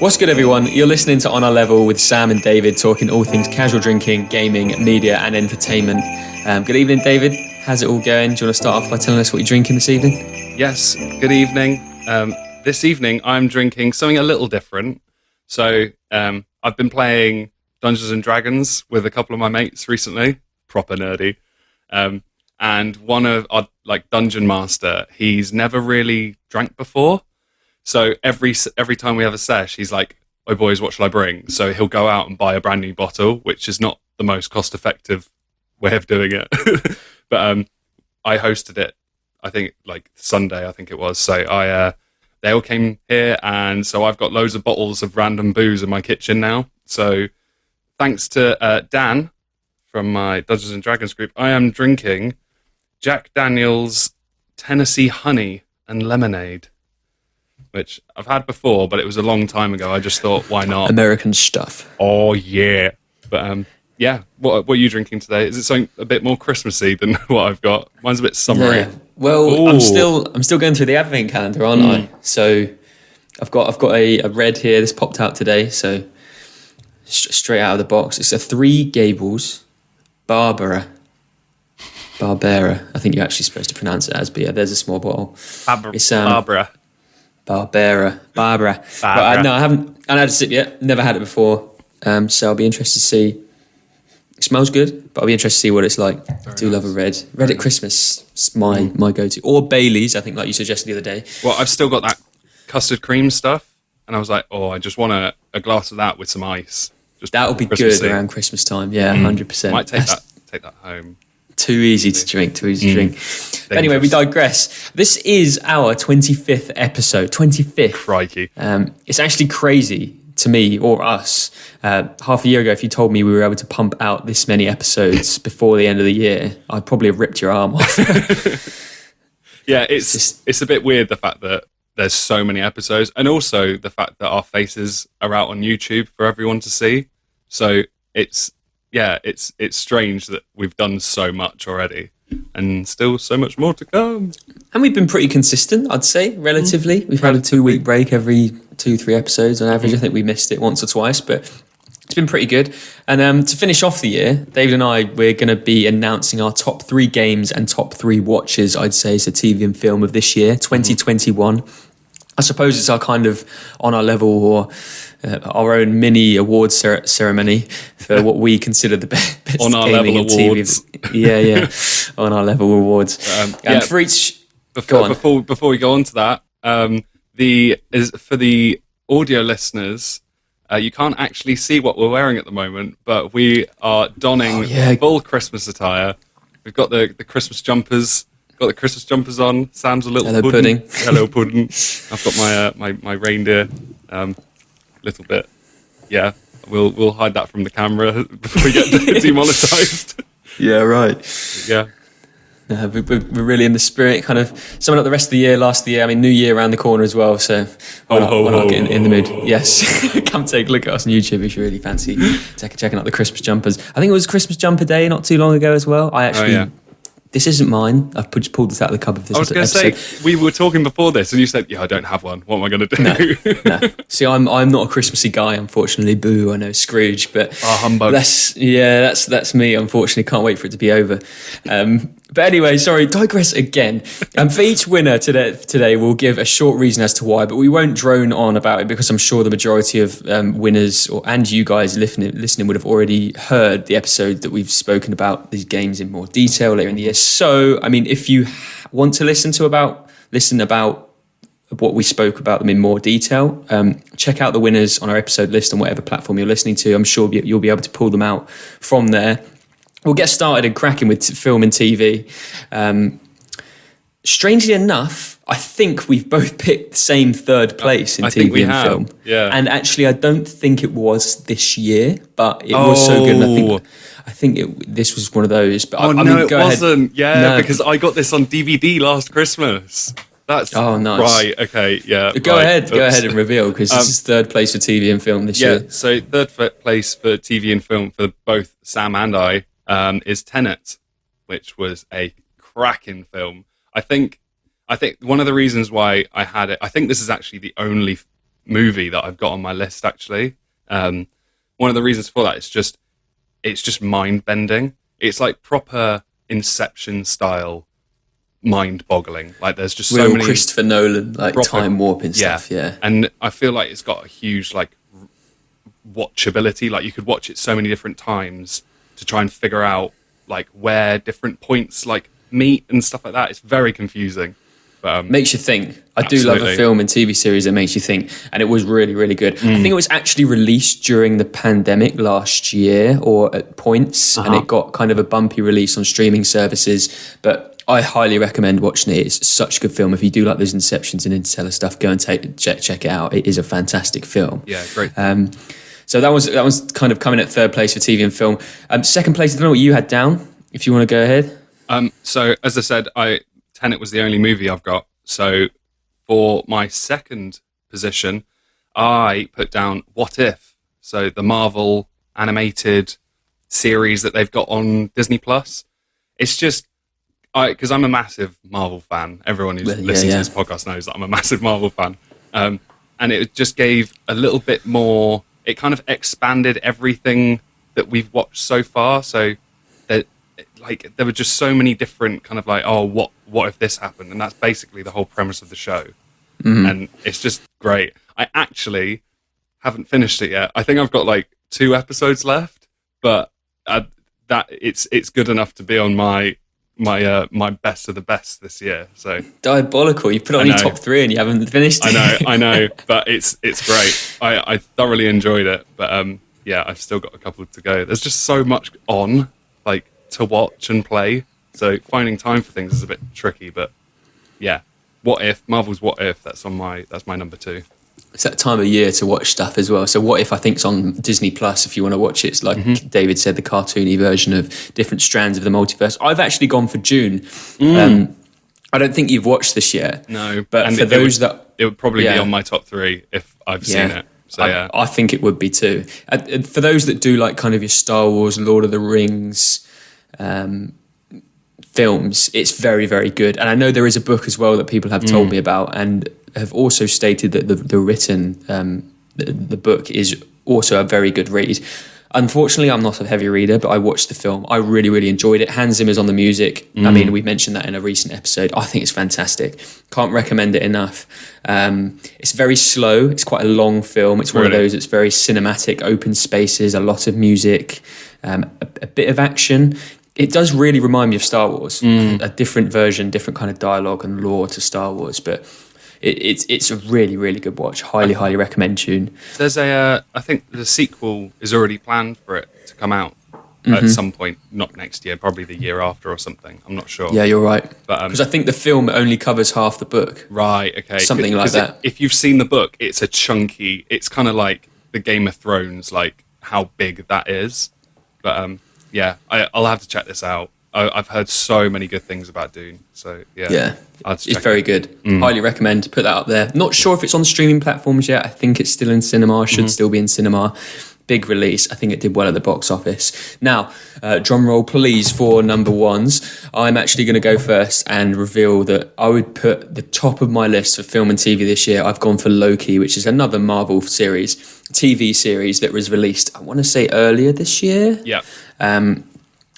What's good, everyone? You're listening to On Our Level with Sam and David, talking all things casual drinking, gaming, media and entertainment. Good evening, David. How's it all going? Do you want to start off by telling us what you're drinking this evening? Yes, good evening. This evening I'm drinking something a little different. So I've been playing Dungeons and Dragons with a couple of my mates recently, proper nerdy. And one of our dungeon master, he's never really drank before. So every time we have a sesh, he's like, "Oh boys, what shall I bring?" So he'll go out and buy a brand new bottle, which is not the most cost-effective way of doing it. But I hosted it, I think Sunday, I think it was. So they all came here, and so I've got loads of bottles of random booze in my kitchen now. So thanks to Dan from my Dungeons and Dragons group, I am drinking Jack Daniel's Tennessee Honey and Lemonade, which I've had before, but it was a long time ago. I just thought, why not? American stuff. Oh, yeah. But, yeah, what are you drinking today? Is it something a bit more Christmassy than what I've got? Mine's a bit summery. Yeah. Well, ooh. I'm still going through the advent calendar, aren't I? So I've got a red here. This popped out today, so straight out of the box. It's a Three Gables Barbera. I think you're actually supposed to pronounce it as, but yeah, there's a small bottle. It's Barbera. But, no, I haven't had a sip yet. Never had it before. So I'll be interested to see. It smells good, but I'll be interested to see what it's like. I do love a red at Christmas. It's my go-to. Or Bailey's, I think, like you suggested the other day. Well, I've still got that custard cream stuff, and I was like, I just want a glass of that with some ice. That would be good around Christmas time. Yeah, 100%. Might take that home. Too easy to drink. But anyway, we digress. This is our 25th episode. 25th. Crikey. It's actually crazy to me, or us. Half a year ago, if you told me we were able to pump out this many episodes before the end of the year, I'd probably have ripped your arm off. Yeah, it's a bit weird, the fact that there's so many episodes, and also the fact that our faces are out on YouTube for everyone to see. So it's strange that we've done so much already and still so much more to come. And we've been pretty consistent, I'd say, relatively. We've had a 2-week break every 2-3 episodes on average. I think we missed it once or twice, but it's been pretty good. And to finish off the year, David and I, we're going to be announcing our top 3 games and top 3 watches, I'd say, so TV and film of this year, 2021. I suppose it's our kind of On Our Level or our own mini awards ceremony for what we consider the best On Our Level awards. Yeah, On Our Level awards. For each... Before we go on to that, for the audio listeners, you can't actually see what we're wearing at the moment, but we are donning full Christmas attire. We've got the Christmas jumpers. Got the Christmas jumpers on. Sam's a little pudding. Hello, pudding. I've got my reindeer, little bit. Yeah, we'll hide that from the camera before we get demonetized. Yeah, right. Yeah. We're really in the spirit, kind of summing up the rest of the year, last year. I mean, New Year around the corner as well, so why not get in the mood? Yes, come take a look at us on YouTube if you really fancy checking out the Christmas jumpers. I think it was Christmas jumper day not too long ago as well. This isn't mine. I've just pulled this out of the cupboard. I was going to say, we were talking before this, and you said, I don't have one. What am I going to do? No. See, I'm not a Christmassy guy, unfortunately. Boo, I know Scrooge, but humbug. That's me. Unfortunately, can't wait for it to be over. But anyway, sorry, digress again. For each winner today, we'll give a short reason as to why, but we won't drone on about it because I'm sure the majority of winners and you guys listening would have already heard the episode that we've spoken about these games in more detail later in the year. So, I mean, if you want to listen about what we spoke about them in more detail, check out the winners on our episode list on whatever platform you're listening to. I'm sure you'll be able to pull them out from there. We'll get started and cracking with film and TV. Strangely enough, I think we've both picked the same third place in TV and film. Yeah. And actually, I don't think it was this year, but it was so good. And I think this was one of those. But it wasn't. Yeah, because I got this on DVD last Christmas. That's nice. Right. Okay. Yeah. Go ahead and reveal, because this is third place for TV and film this year. Yeah. So third place for TV and film for both Sam and I is Tenet, which was a cracking film. I think one of the reasons why I had it, I think this is actually the only movie that I've got on my list. Actually, one of the reasons for that is it's just mind bending. It's like proper Inception style mind boggling. Like there's just so many Christopher Nolan, like proper, time warping stuff. Yeah, and I feel like it's got a huge like watchability. Like you could watch it so many different times to try and figure out like where different points like meet and stuff like that. It's very confusing. But, makes you think. I do absolutely. love a film and TV series that makes you think, and it was really, really good. I think it was actually released during the pandemic last year, or at points, and it got kind of a bumpy release on streaming services. But I highly recommend watching it. It's such a good film. If you do like those Inceptions and Interstellar stuff, go and check it out. It is a fantastic film. Yeah, great. So that was kind of coming at third place for TV and film. Second place, I don't know what you had down. If you want to go ahead. So as I said, Tenet was the only movie I've got. So for my second position, I put down What If. So the Marvel animated series that they've got on Disney Plus. It's just, because I'm a massive Marvel fan. Everyone who's listened to this podcast knows that I'm a massive Marvel fan. And it just gave a little bit more, it kind of expanded everything that we've watched so far. So that, like, there were just so many different kind of like, oh, what if this happened? And that's basically the whole premise of the show. And it's just great. I actually haven't finished it yet. I think I've got like 2 episodes left, but that it's good enough to be on my best of the best this year. So diabolical. You put it on your top 3 and you haven't finished it. I know, but it's great. I thoroughly enjoyed it, but I've still got a couple to go. There's just so much on, like, to watch and play. So finding time for things is a bit tricky, but yeah. Marvel's What If, that's my number 2. It's that time of year to watch stuff as well. So What If, I think, is on Disney Plus if you want to watch it. It's like David said, the cartoony version of different strands of the multiverse. I've actually gone for June. I don't think you've watched this yet. No, but and for those that... It would probably be on my top 3 if I've seen it. So I think it would be too. For those that do like kind of your Star Wars, Lord of the Rings films, it's very, very good. And I know there is a book as well that people have told me about and have also stated that the written, the book is also a very good read. Unfortunately, I'm not a heavy reader, but I watched the film. I really, really enjoyed it. Hans Zimmer's on the music. I mean, we mentioned that in a recent episode. I think it's fantastic. Can't recommend it enough. It's very slow. It's quite a long film. It's one of those that's very cinematic, open spaces, a lot of music, a bit of action. It does really remind me of Star Wars. A different version, different kind of dialogue and lore to Star Wars, but it's a really, really good watch. Highly recommend June. There's I think the sequel is already planned for it to come out at some point, not next year, probably the year after or something. I'm not sure. Yeah, you're right. Because I think the film only covers half the book. Right, okay. Something like that. If you've seen the book, it's a chunky, it's kind of like the Game of Thrones, like how big that is. But I'll have to check this out. I've heard so many good things about Dune, so yeah, it's very good. Highly recommend. Put that up there. Not sure if it's on streaming platforms yet. I think it's still in cinema. Should still be in cinema. Big release. I think it did well at the box office. Now, drum roll, please, for number 1s. I'm actually going to go first and reveal that I would put the top of my list for film and TV this year. I've gone for Loki, which is another Marvel series, TV series that was released, I want to say earlier this year. Yeah.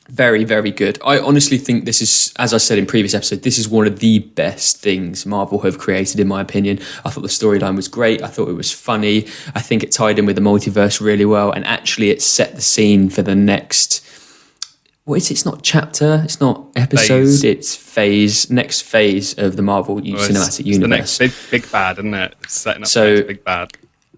Very, very good. I honestly think this is, as I said in previous episode, this is one of the best things Marvel have created, in my opinion. I thought the storyline was great. I thought it was funny. I think it tied in with the multiverse really well. And actually it set the scene for the next... What is it? It's not chapter. It's not episode. It's phase. Next phase of the Marvel cinematic universe. The next big bad, isn't it? It's setting up the next big bad.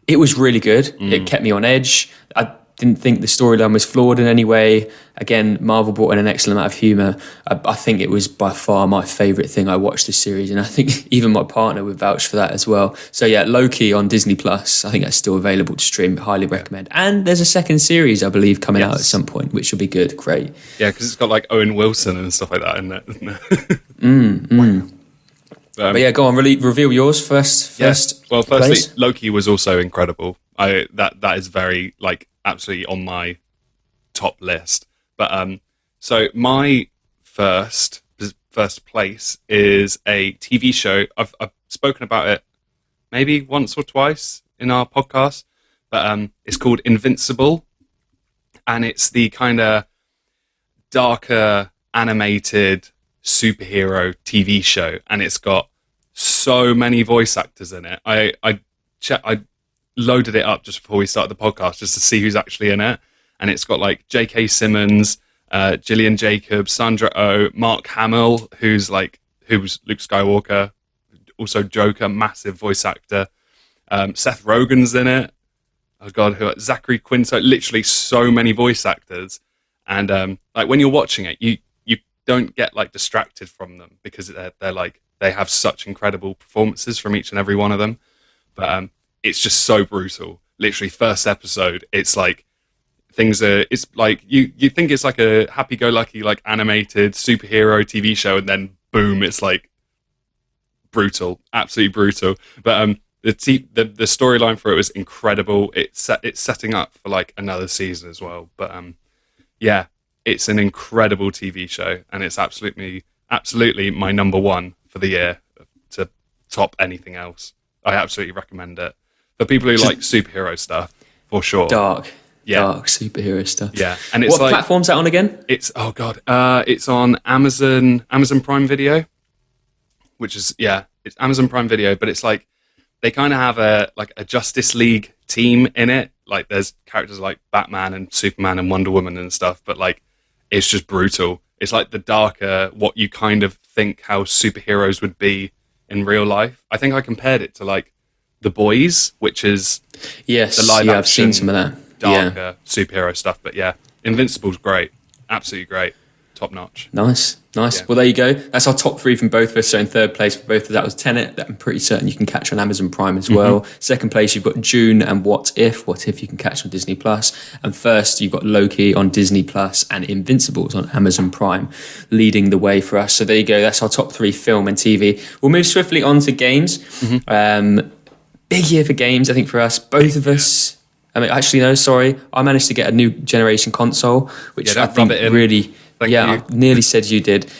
It was really good. It kept me on edge. I didn't think the storyline was flawed in any way. Again, Marvel brought in an excellent amount of humour. I think it was by far my favourite thing I watched this series, and I think even my partner would vouch for that as well. So yeah, Loki on Disney Plus. I think that's still available to stream. Highly recommend. And there's a second series, I believe, coming out at some point, which will be good. Great. Yeah, because it's got like Owen Wilson and stuff like that in it, isn't it? But yeah, go on. Reveal yours first. Well, firstly, Loki was also incredible. That is very absolutely on my top list. But so my first place is a TV show. I've spoken about it maybe once or twice in our podcast, but it's called Invincible, and it's the kind of darker animated superhero TV show, and it's got so many voice actors in it. I loaded it up just before we started the podcast just to see who's actually in it, and it's got like J.K. Simmons, Gillian Jacobs, Sandra Oh, Mark Hamill, who's Luke Skywalker, also Joker, massive voice actor. Seth Rogen's in it. Oh god, Zachary Quinto, literally so many voice actors. And like when you're watching it, you don't get like distracted from them because they're like they have such incredible performances from each and every one of them. But it's just so brutal. Literally, first episode, it's like it's like you think it's like a happy-go-lucky like animated superhero TV show, and then boom, it's like brutal, absolutely brutal. But the storyline for it was incredible. It's setting up for like another season as well. But yeah, it's an incredible TV show, and it's absolutely my number one for the year to top anything else. I absolutely recommend it for people who like superhero stuff, for sure. Dark superhero stuff. Yeah, and it's what platform's that on again? It's it's on Amazon Prime Video, which is it's Amazon Prime Video, but it's like they kind of have a Justice League team in it. Like there's characters like Batman and Superman and Wonder Woman and stuff, but like it's just brutal. It's like the darker, what you kind of think how superheroes would be in real life. I think I compared it to like The Boys, which is the live action. I've seen some of that. Darker superhero stuff, but yeah, Invincible's great, absolutely great, top notch. Nice. Yeah. Well, there you go. That's our top three from both of us. So in third place for both of that was Tenet, that I'm pretty certain you can catch on Amazon Prime as well. Second place you've got June and What If you can catch on Disney Plus, and first you've got Loki on Disney Plus and Invincibles on Amazon Prime, leading the way for us. So there you go. That's our top three film and TV. We'll move swiftly on to games. Big year for games, I think, for us, both of us. I mean, actually, no, sorry. I managed to get a new generation console, which I think really... Thank you. I nearly said you did,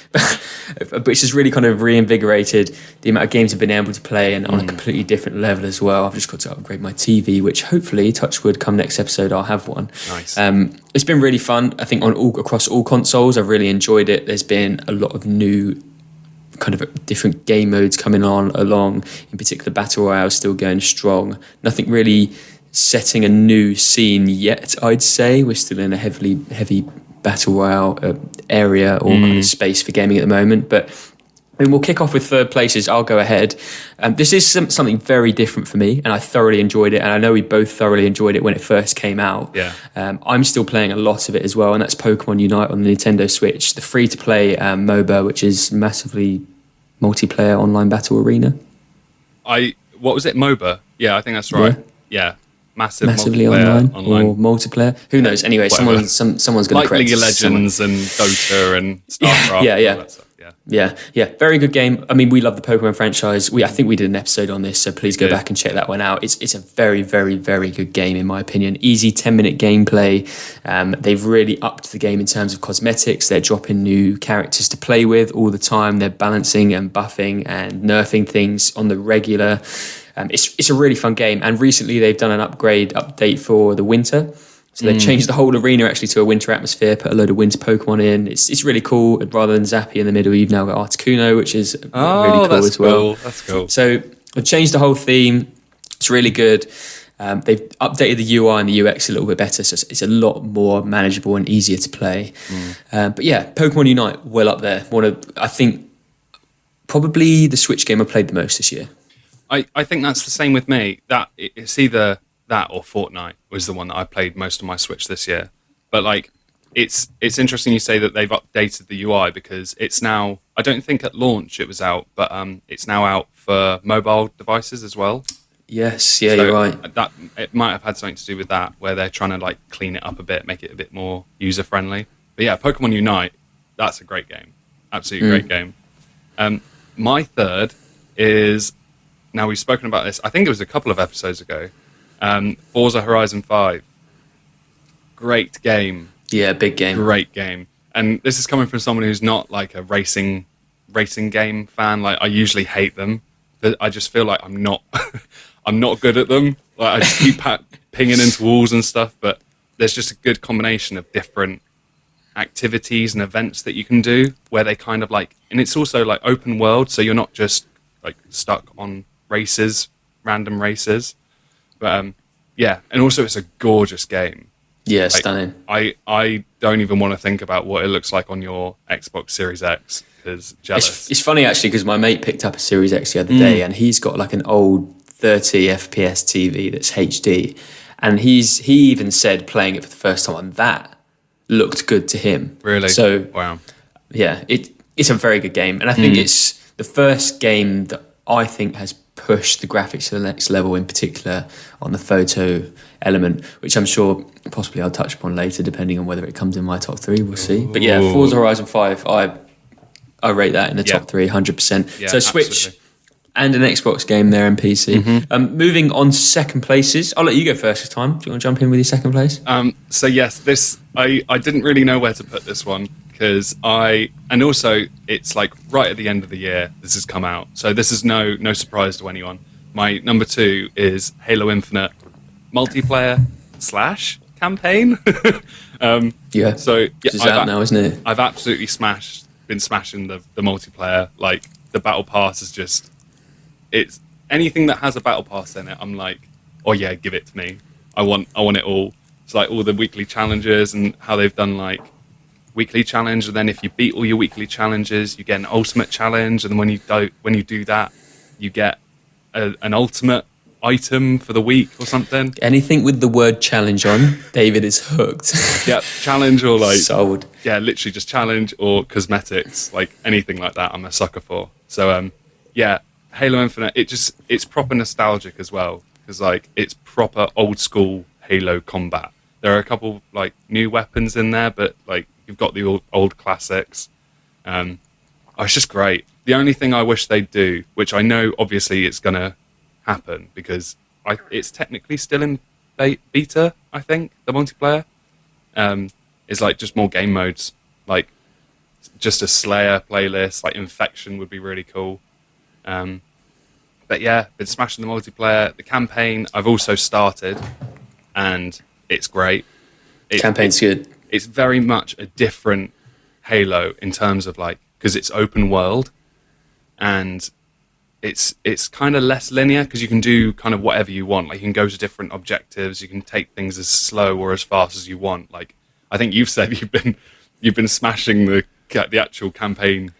which has really kind of reinvigorated the amount of games I've been able to play, and on a completely different level as well. I've just got to upgrade my TV, which hopefully, touch wood, come next episode, I'll have one. Nice. It's been really fun. I think across all consoles, I've really enjoyed it. There's been a lot of new kind of different game modes coming along. In particular, Battle Royale is still going strong. Nothing really setting a new scene yet, I'd say. We're still in a heavy Battle Royale area or kind of space for gaming at the moment. But I mean, we'll kick off with third places. I'll go ahead. This is something very different for me, and I thoroughly enjoyed it. And I know we both thoroughly enjoyed it when it first came out. Yeah. I'm still playing a lot of it as well, and that's Pokemon Unite on the Nintendo Switch, the free-to-play MOBA, which is massively multiplayer online battle arena. What was it, MOBA? Yeah, I think that's right. Yeah. Massively online or multiplayer. Who knows? Anyway, whatever. someone's going to League of Legends and Dota and StarCraft. Yeah. All that stuff. Yeah. Very good game. I mean, we love the Pokemon franchise. I think we did an episode on this, so please go back and check that one out. It's a very, very, very good game in my opinion. Easy 10-minute gameplay. They've really upped the game in terms of cosmetics. They're dropping new characters to play with all the time. They're balancing and buffing and nerfing things on the regular. It's a really fun game, and recently they've done an update for the winter. So they've changed the whole arena actually to a winter atmosphere, put a load of winter Pokemon in. It's really cool. Rather than Zappy in the middle, you've now got Articuno, which is really cool as well. That's cool. So they've changed the whole theme. It's really good. They've updated the UI and the UX a little bit better, so it's a lot more manageable and easier to play. But yeah, Pokemon Unite, well up there. I think probably the Switch game I played the most this year. I think that's the same with me. That it's either that or Fortnite was the one that I played most of my Switch this year. But like, it's interesting you say that they've updated the UI, because it's now, I don't think at launch it was out, but it's now out for mobile devices as well. Yes, yeah, so you're right. That it might have had something to do with that, where they're trying to like clean it up a bit, make it a bit more user friendly. But yeah, Pokemon Unite, that's a great game, absolutely great game. My third is, now we've spoken about this, I think it was a couple of episodes ago, Forza Horizon 5. Great game. Yeah, big game. Great game. And this is coming from someone who's not like a racing game fan. Like, I usually hate them, but I just feel like I'm not I'm not good at them. Like I just keep pinging into walls and stuff, but there's just a good combination of different activities and events that you can do where they kind of like, and it's also like open world, so you're not just like stuck on random races. But yeah, and also it's a gorgeous game. Yeah, like, stunning. I don't even want to think about what it looks like on your Xbox Series X because jealous. It's funny actually because my mate picked up a Series X the other day and he's got like an old 30 FPS TV that's HD, and he even said playing it for the first time that looked good to him. Really? So wow. Yeah, it's a very good game, and I think it's the first game that I think has pushed the graphics to the next level, in particular on the photo element, which I'm sure possibly I'll touch upon later, depending on whether it comes in my top 3. We'll see. But yeah, Forza Horizon 5, I rate that in the top 3, 100%. Yeah, so Switch absolutely. and an Xbox game there and PC. Moving on to second places. I'll let you go first this time. Do you want to jump in with your second place? So yes, this I didn't really know where to put this one because and also it's like right at the end of the year this has come out, so this is no surprise to anyone. My number 2 is Halo Infinite multiplayer / campaign. Yeah. So yeah, It's out now, isn't it? I've absolutely been smashing the multiplayer. Like the battle pass is just, it's anything that has a battle pass in it. I'm like, oh yeah, give it to me. I want it all. It's like all the weekly challenges and how they've done like weekly challenge, and then if you beat all your weekly challenges, you get an ultimate challenge, and then when you do that, you get an ultimate item for the week or something. Anything with the word challenge on, David is hooked. Yeah, challenge or like sold. Yeah, literally just challenge or cosmetics, like anything like that. I'm a sucker for. So yeah, Halo Infinite. It's proper nostalgic as well because like it's proper old school Halo combat. There are a couple like new weapons in there, but like you've got the old classics. It's just great. The only thing I wish they'd do, which I know obviously it's gonna happen because it's technically still in beta, I think, the multiplayer, is like just more game modes, like just a Slayer playlist, like Infection would be really cool. But yeah, been smashing the multiplayer. The campaign I've also started, and it's great. Campaign's good. It's very much a different Halo in terms of like, because it's open world, and it's kind of less linear because you can do kind of whatever you want. Like you can go to different objectives, you can take things as slow or as fast as you want. Like I think you've said you've been smashing the actual campaign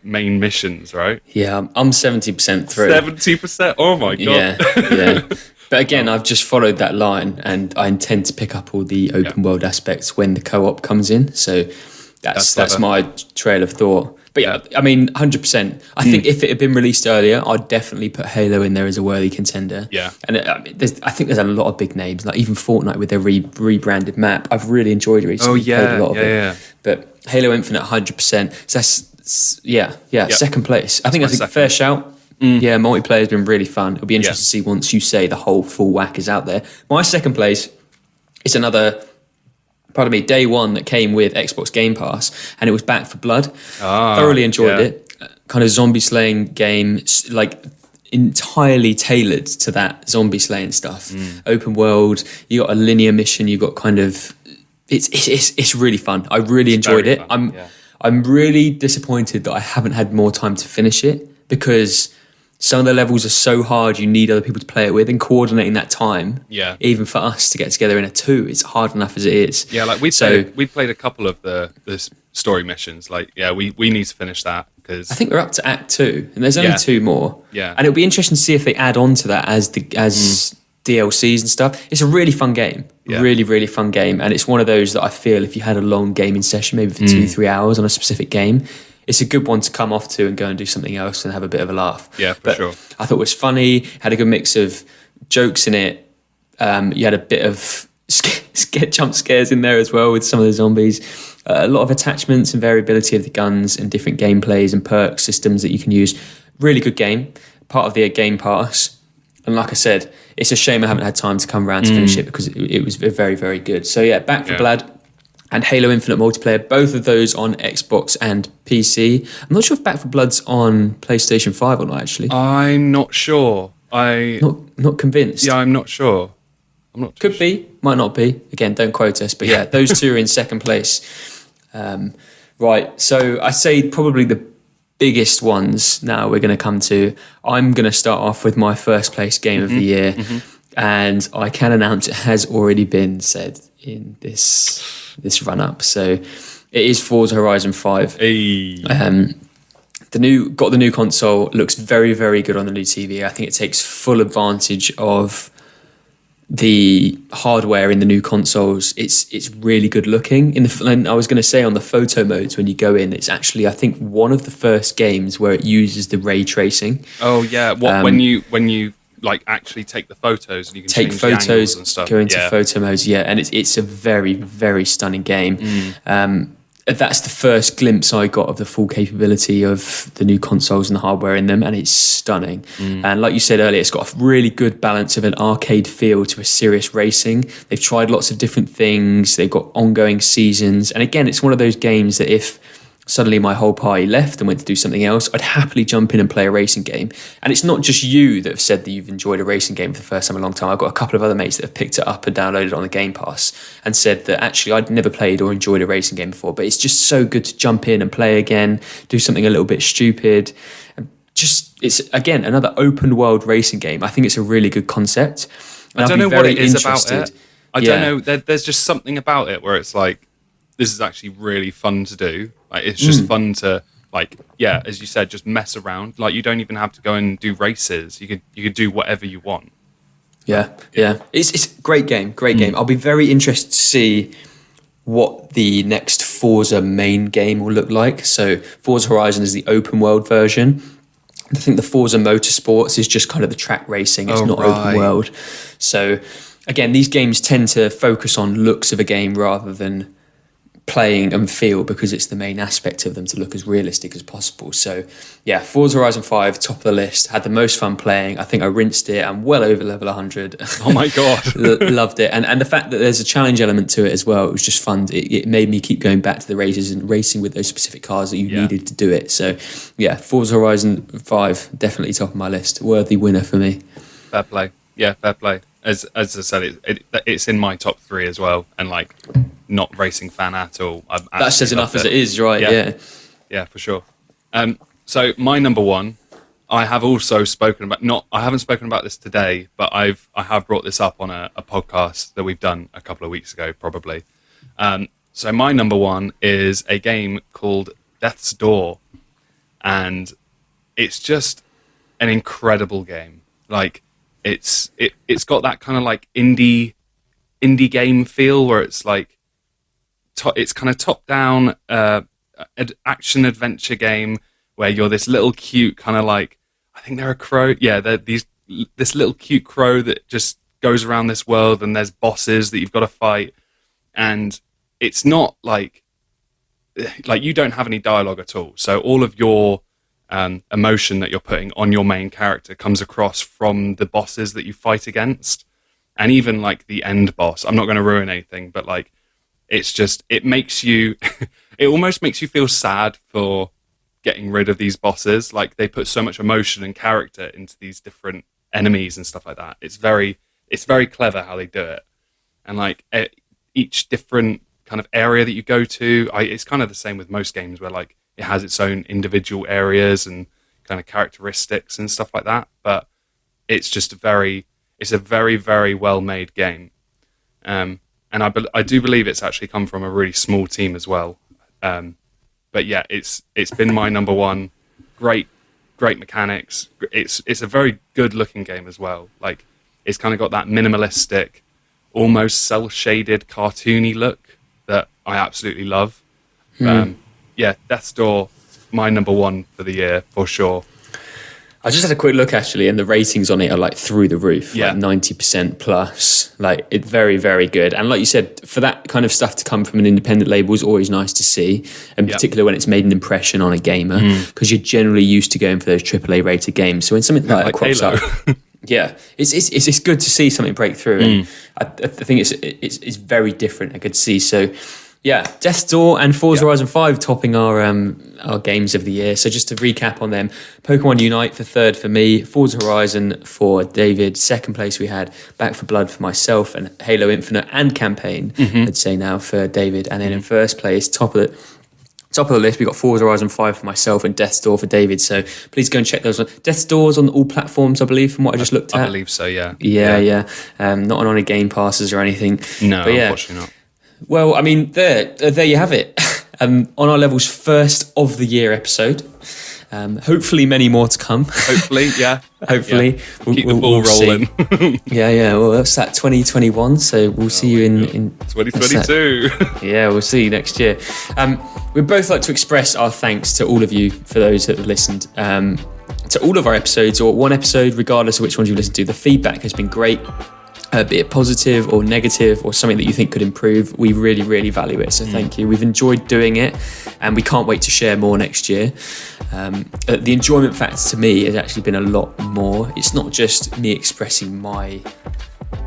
main missions, right? Yeah, I'm 70% through. 70%. Oh my god. Yeah. But again, I've just followed that line, and I intend to pick up all the open world aspects when the co-op comes in. So that's my trail of thought. But yeah, I mean, 100%. I think if it had been released earlier, I'd definitely put Halo in there as a worthy contender. Yeah. And I think there's a lot of big names, like even Fortnite with their rebranded map. I've really enjoyed it recently. Oh, yeah. Played a lot of it. Yeah. But Halo Infinite, 100%. So that's, second place. I think that's a fair shout. Yeah, multiplayer has been really fun. It'll be interesting to see once you say the whole full whack is out there. My second place is another... day one that came with Xbox Game Pass, and it was Back 4 Blood. Thoroughly enjoyed it. Kind of zombie slaying game, like entirely tailored to that zombie slaying stuff. Open world, you got a linear mission, you got kind of it's really fun. I really enjoyed it. I'm really disappointed that I haven't had more time to finish it because some of the levels are so hard, you need other people to play it with, and coordinating that time, even for us to get together in a 2, it's hard enough as it is. Yeah, like we played a couple of the story missions. Like, we need to finish that because I think we're up to Act 2, and there's only 2 more. Yeah, and it'll be interesting to see if they add on to that as DLCs and stuff. It's a really fun game, really, really fun game, and it's one of those that I feel if you had a long gaming session, maybe for 2-3 hours on a specific game, it's a good one to come off to and go and do something else and have a bit of a laugh. Yeah, for sure. I thought it was funny, had a good mix of jokes in it. You had a bit of jump scares in there as well with some of the zombies. A lot of attachments and variability of the guns and different gameplays and perk systems that you can use. Really good game, part of the Game Pass. And like I said, it's a shame I haven't had time to come around to finish it because it was very, very good. So yeah, Back 4 Blood and Halo Infinite multiplayer, both of those on Xbox and PC. I'm not sure if Back 4 Blood's on PlayStation 5 or not, actually. I'm not sure. Not convinced. Yeah, I'm not sure. I'm not. Could be, might not be. Again, don't quote us. But yeah, those two are in second place. Right. So I say probably the biggest ones. Now we're going to come to. I'm going to start off with my first place game of the year, and I can announce it has already been said in this run up. So it is Forza Horizon 5. Hey. The new console, looks very, very good on the new TV. I think it takes full advantage of the hardware in the new consoles. It's really good looking. And I was going to say on the photo modes when you go in, it's actually I think one of the first games where it uses the ray tracing. Oh yeah, when you like actually take the photos and you can take change the photos and stuff. Go into photo modes, and it's a very, very stunning game. That's the first glimpse I got of the full capability of the new consoles and the hardware in them, and it's stunning. And like you said earlier, it's got a really good balance of an arcade feel to a serious racing. They've tried lots of different things. They've got ongoing seasons. And again, it's one of those games that if suddenly my whole party left and went to do something else, I'd happily jump in and play a racing game. And it's not just you that have said that you've enjoyed a racing game for the first time in a long time. I've got a couple of other mates that have picked it up and downloaded it on the Game Pass and said that actually I'd never played or enjoyed a racing game before, but it's just so good to jump in and play again, do something a little bit stupid. It's, again, another open world racing game. I think it's a really good concept. I don't know what it is about it. I don't know. There's just something about it where it's like, this is actually really fun to do. Like, it's just fun to, like, as you said, just mess around. Like, you don't even have to go and do races. You could do whatever you want. Yeah. It's a great game. I'll be very interested to see what the next Forza main game will look like. So Forza Horizon is the open world version. I think the Forza Motorsports is just kind of the track racing. It's not open world. So again, these games tend to focus on looks of a game rather than playing and feel, because it's the main aspect of them to look as realistic as possible. So Forza Horizon 5, top of the list. Had the most fun playing. I think I rinsed it. I'm well over level 100. Oh my God. Loved it. And the fact that there's a challenge element to it as well, it was just fun. It made me keep going back to the races and racing with those specific cars that you needed to do it. So Forza Horizon 5, definitely top of my list. Worthy winner for me. Fair play. Yeah, fair play. As I said, it's in my top 3 as well, and like not racing fan at all. That says enough as it is, right? Yeah, for sure. So my number one, I have also spoken about. I haven't spoken about this today, but I have brought this up on a podcast that we've done a couple of weeks ago, probably. So my number one is a game called Death's Door, and it's just an incredible game. Like, it's got that kind of like indie game feel where it's like it's kind of top down action adventure game where you're this little cute kind of like, I think they're a crow. Yeah, they're this little cute crow that just goes around this world, and there's bosses that you've got to fight, and it's not like you don't have any dialogue at all. So all of your emotion that you're putting on your main character comes across from the bosses that you fight against, and even like the end boss. I'm not going to ruin anything, but like it makes you it almost makes you feel sad for getting rid of these bosses. Like, they put so much emotion and character into these different enemies and stuff like that. It's very clever how they do it, and like each different kind of area that you go to, it's kind of the same with most games where like it has its own individual areas and kind of characteristics and stuff like that. But it's just it's a very, very well made game. And I do believe it's actually come from a really small team as well. But yeah, it's been my number one. Great mechanics. It's a very good looking game as well. Like, it's kind of got that minimalistic, almost cel shaded, cartoony look that I absolutely love. Death's Door, my number one for the year for sure. I just had a quick look actually, and the ratings on it are like through the roof, like 90% plus. Like, it's very, very good. And like you said, for that kind of stuff to come from an independent label is always nice to see, and particularly when it's made an impression on a gamer, because you're generally used to going for those AAA rated games. So when something like that crops up, it's good to see something break through. And I think it's very different. I could see. So Yeah, Death's Door and Forza Horizon 5 topping our games of the year. So just to recap on them, Pokemon Unite for third for me, Forza Horizon for David. Second place we had Back 4 Blood for myself, and Halo Infinite and Campaign, I'd say now, for David. And then in first place, top of the list, we got Forza Horizon 5 for myself and Death's Door for David. So please go and check those. Death's Door's on all platforms, I believe, from what I just looked at. I believe so, yeah. Yeah. Not on any Game Passes or anything. No, but unfortunately not. Well, I mean, there you have it. On our Levels first of the year episode. Hopefully many more to come. Hopefully, yeah. Hopefully. Yeah. Keep the ball rolling. Yeah. Well, that's that 2021. So we'll see you in 2022. Yeah, we'll see you next year. We'd both like to express our thanks to all of you for those that have listened to all of our episodes, or one episode, regardless of which ones you listened to. The feedback has been great. Be it positive or negative or something that you think could improve, we really, really value it. So thank you. We've enjoyed doing it and we can't wait to share more next year. The enjoyment factor to me has actually been a lot more. It's not just me expressing my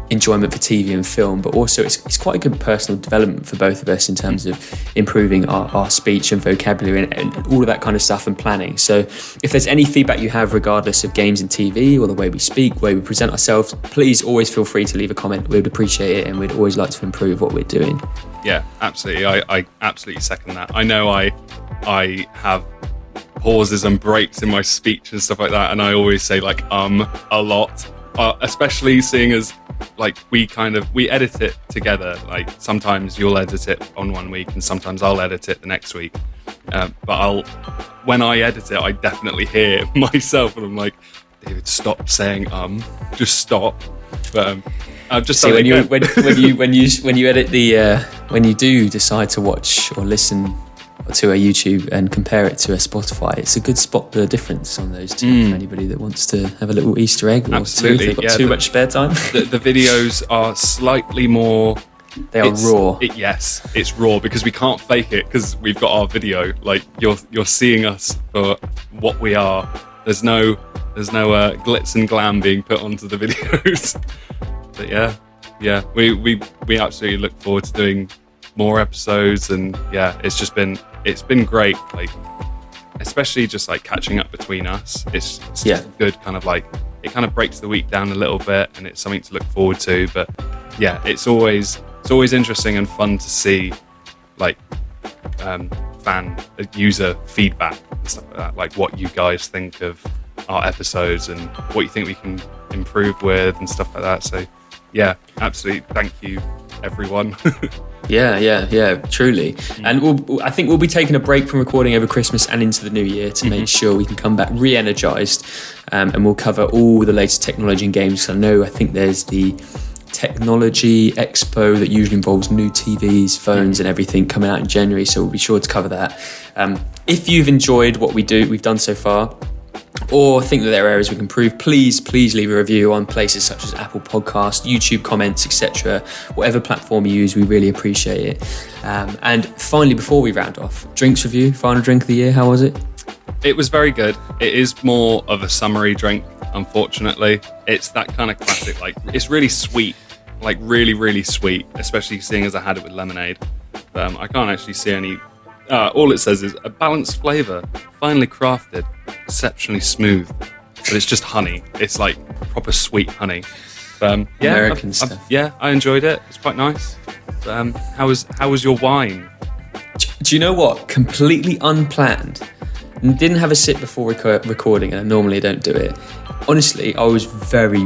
enjoyment for TV and film, but also it's quite a good personal development for both of us in terms of improving our speech and vocabulary and all of that kind of stuff and planning. So if there's any feedback you have regardless of games and TV or the way we speak, the way we present ourselves, please always feel free to leave a comment. We'd appreciate it and we'd always like to improve what we're doing. Yeah, absolutely. I absolutely second that. I know I have pauses and breaks in my speech and stuff like that, and I always say like a lot, especially seeing as like we edit it together. Like sometimes you'll edit it on one week and sometimes I'll edit it the next week, but when I edit it, I definitely hear myself and I'm like, David, stop saying just stop. But I've just when you edit when you do decide to watch or listen to a YouTube and compare it to a Spotify, it's a good spot the difference on those two for anybody that wants to have a little Easter egg or two if they've got too much spare time. The videos are slightly more... They are raw. Yes, it's raw because we can't fake it because we've got our video. Like you're seeing us for what we are. There's no glitz and glam being put onto the videos. But yeah, we absolutely look forward to doing more episodes, and yeah, it's been great, like especially just like catching up between us. It's just good, kind of like it kind of breaks the week down a little bit and it's something to look forward to. But yeah, it's always interesting and fun to see like user feedback and stuff like that, like what you guys think of our episodes and what you think we can improve with and stuff like that. So yeah, absolutely, thank you everyone. Yeah, truly. And I think we'll be taking a break from recording over Christmas and into the new year to make sure we can come back re-energized, and we'll cover all the latest technology and games. I think there's the Technology Expo that usually involves new TVs, phones and everything coming out in January, so we'll be sure to cover that. If you've enjoyed what we've done so far, or think that there are areas we can improve, please leave a review on places such as Apple Podcasts, YouTube comments, etc. Whatever platform you use, we really appreciate it. And finally, before we round off, drinks review, final drink of the year, how was it? It was very good. It is more of a summery drink, unfortunately. It's that kind of classic, like it's really sweet, like really, really sweet, especially seeing as I had it with lemonade. I can't actually see any... all it says is a balanced flavour, finely crafted, exceptionally smooth. But it's just honey. It's like proper sweet honey. American stuff. I enjoyed it. It's quite nice. How was your wine? Do you know what? Completely unplanned. Didn't have a sip before recording, and I normally don't do it. Honestly, I was very,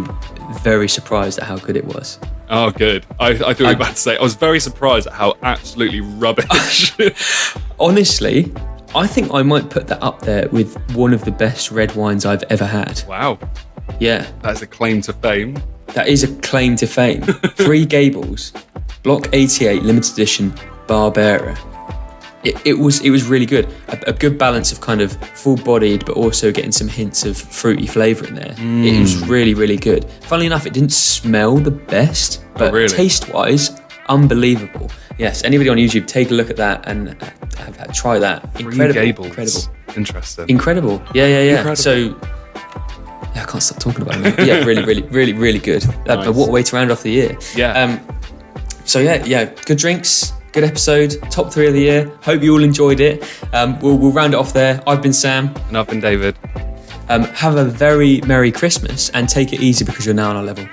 very surprised at how good it was. Oh, good. I thought you were about to say, I was very surprised at how absolutely rubbish. Honestly, I think I might put that up there with one of the best red wines I've ever had. Wow. Yeah. That's a claim to fame. That is a claim to fame. Three Gables, Block 88, limited edition, Barbera. It was really good. A good balance of kind of full-bodied, but also getting some hints of fruity flavour in there. It was really, really good. Funnily enough, it didn't smell the best, but taste-wise, unbelievable. Yes, anybody on YouTube, take a look at that and try that. Incredible. Interesting. Incredible. Yeah. Incredible. So, I can't stop talking about it. Yeah, really good. Nice. What a way to round off the year. Yeah. So good drinks, Good episode, top 3 of the year. Hope you all enjoyed it. We'll round it off there. I've been Sam. And I've been David. Have a very Merry Christmas and take it easy because you're now on our level.